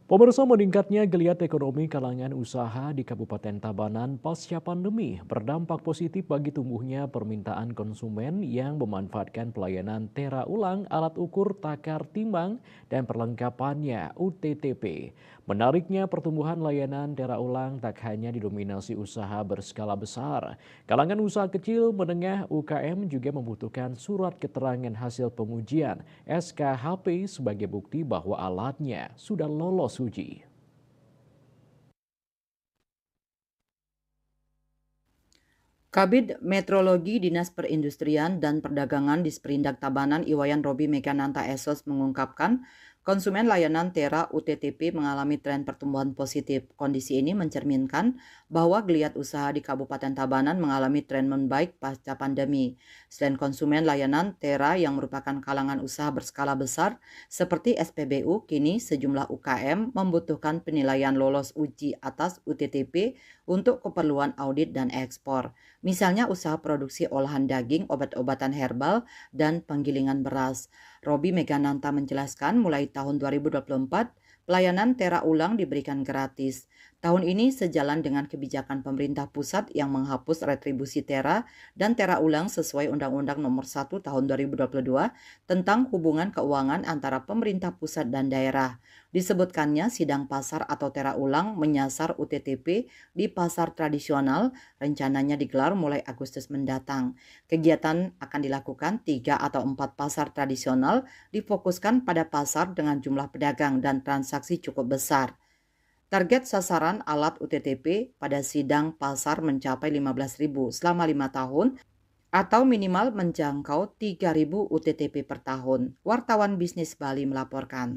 Pemirsa, meningkatnya geliat ekonomi kalangan usaha di Kabupaten Tabanan pasca pandemi berdampak positif bagi tumbuhnya permintaan konsumen yang memanfaatkan pelayanan tera ulang, alat ukur takar timbang, dan perlengkapannya UTTP. Menariknya, pertumbuhan layanan tera ulang tak hanya didominasi usaha berskala besar. Kalangan usaha kecil menengah UKM juga membutuhkan surat keterangan hasil pengujian SKHP sebagai bukti bahwa alatnya sudah lolos uji. Kabid Metrologi Dinas Perindustrian dan Perdagangan di Sperindak Tabanan Iwayan Robi Mekananta Esos mengungkapkan, konsumen layanan Tera UTTP mengalami tren pertumbuhan positif. Kondisi ini mencerminkan bahwa geliat usaha di Kabupaten Tabanan mengalami tren membaik pasca pandemi. Selain konsumen layanan Tera yang merupakan kalangan usaha berskala besar seperti SPBU, kini sejumlah UKM membutuhkan penilaian lolos uji atas UTTP untuk keperluan audit dan ekspor. Misalnya usaha produksi olahan daging, obat-obatan herbal, dan penggilingan beras. Robi Megananta menjelaskan mulai tahun 2024, pelayanan tera ulang diberikan gratis. Tahun ini sejalan dengan kebijakan pemerintah pusat yang menghapus retribusi tera dan tera ulang sesuai Undang-Undang Nomor 1 Tahun 2022 tentang hubungan keuangan antara pemerintah pusat dan daerah. Disebutkannya sidang pasar atau tera ulang menyasar UTTP di pasar tradisional, rencananya digelar mulai Agustus mendatang. Kegiatan akan dilakukan 3 atau 4 pasar tradisional, difokuskan pada pasar dengan jumlah pedagang dan transaksi cukup besar. Target sasaran alat UTTP pada sidang pasar mencapai 15.000 selama 5 tahun atau minimal menjangkau 3.000 UTTP per tahun. Wartawan Bisnis Bali melaporkan.